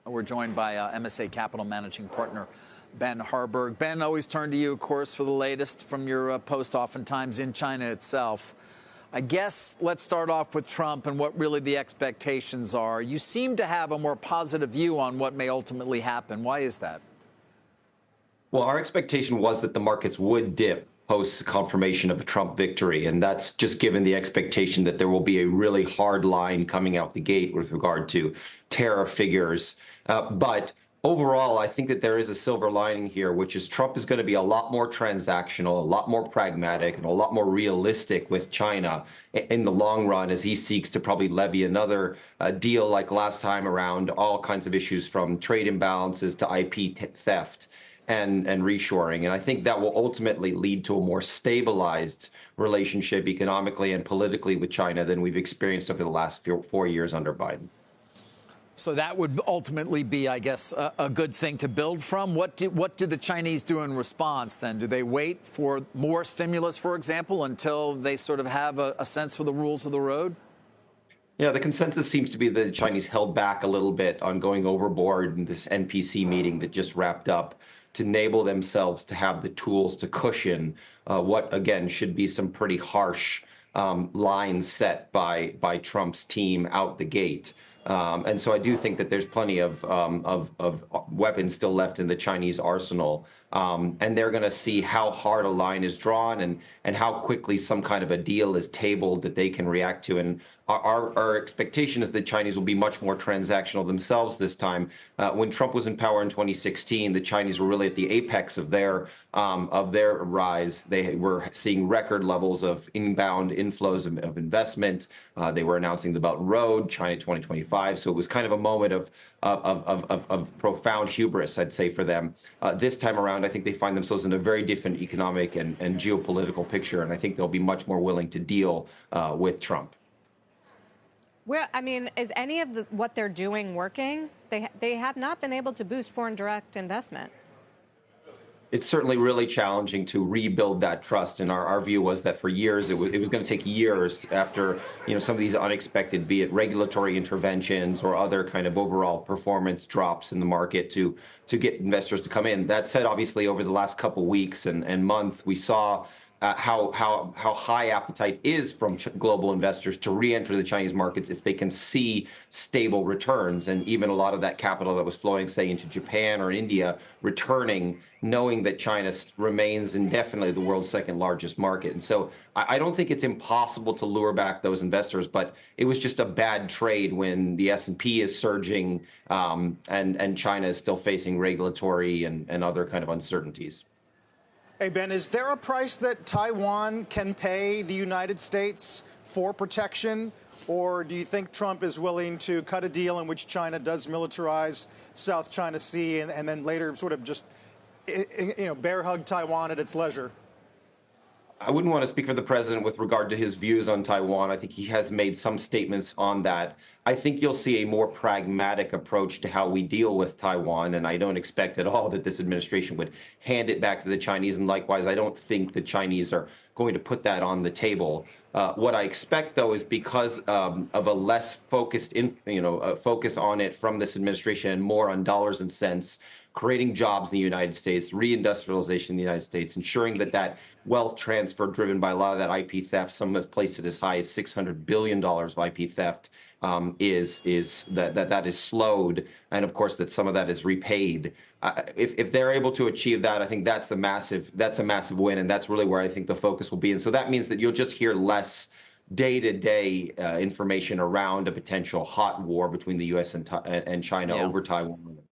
We're joined by MSA Capital Managing Partner Ben Harburg. Ben, always turn to you, of course, for the latest from your post, oftentimes in China itself. I guess let's start off with Trump and what really the expectations are. You seem to have a more positive view on what may ultimately happen. Why is that? Well, our expectation was that the markets would dip post confirmation of a Trump victory, and that's just given the expectation that there will be a really hard line coming out the gate with regard to tariff figures. But overall, I think that there is a silver lining here, which is Trump is going to be a lot more transactional, a lot more pragmatic, and a lot more realistic with China in the long run as he seeks to probably levy another deal like last time around, all kinds of issues from trade imbalances to IP theft and reshoring. And I think that will ultimately lead to a more stabilized relationship economically and politically with China than we've experienced over the last 4 years under Biden. So that would ultimately be, I guess, a good thing to build from. What do the Chinese do in response then? Do they wait for more stimulus, for example, until they sort of have a sense for the rules of the road? Yeah, the consensus seems to be that the Chinese held back a little bit on going overboard in this NPC meeting that just wrapped up to enable themselves to have the tools to cushion what, again, should be some pretty harsh lines set by Trump's team out the gate. And so I do think that there's plenty of weapons still left in the Chinese arsenal. And they're going to see how hard a line is drawn and how quickly some kind of a deal is tabled that they can react to. And our expectation is that Chinese will be much more transactional themselves this time. When Trump was in power in 2016, the Chinese were really at the apex of their rise. They were seeing record levels of inbound inflows of investment. They were announcing the Belt and Road, China 2025. So it was kind of a moment of profound hubris, I'd say, for them. This time around, I think they find themselves in a very different economic and geopolitical picture, and I think they'll be much more willing to deal with Trump. Well, I mean, is any of what they're doing working? They have not been able to boost foreign direct investment. It's certainly really challenging to rebuild that trust. And our view was that for years, it was going to take years after, some of these unexpected, be it regulatory interventions or other kind of overall performance drops in the market to get investors to come in. That said, obviously, over the last couple weeks and month, we saw how high appetite is from global investors to re-enter the Chinese markets if they can see stable returns, and even a lot of that capital that was flowing, say, into Japan or India, returning, knowing that China remains indefinitely the world's second largest market. And so I don't think it's impossible to lure back those investors, but it was just a bad trade when the S&P is surging and China is still facing regulatory and other kind of uncertainties. Hey, Ben, is there a price that Taiwan can pay the United States for protection? Or do you think Trump is willing to cut a deal in which China does militarize South China Sea and then later sort of just, bear hug Taiwan at its leisure? I wouldn't want to speak for the president with regard to his views on Taiwan. I think he has made some statements on that. I think you'll see a more pragmatic approach to how we deal with Taiwan, and I don't expect at all that this administration would hand it back to the Chinese. And likewise, I don't think the Chinese are going to put that on the table. What I expect, though, is because of a less focused, focus on it from this administration and more on dollars and cents, creating jobs in the United States, reindustrialization in the United States, ensuring that wealth transfer driven by a lot of that IP theft, some have placed it as high as $600 billion of IP theft, is slowed, and of course that some of that is repaid. If they're able to achieve that, I think that's a massive win, and that's really where I think the focus will be. And so that means that you'll just hear less day-to-day information around a potential hot war between the U.S. and China over Taiwan.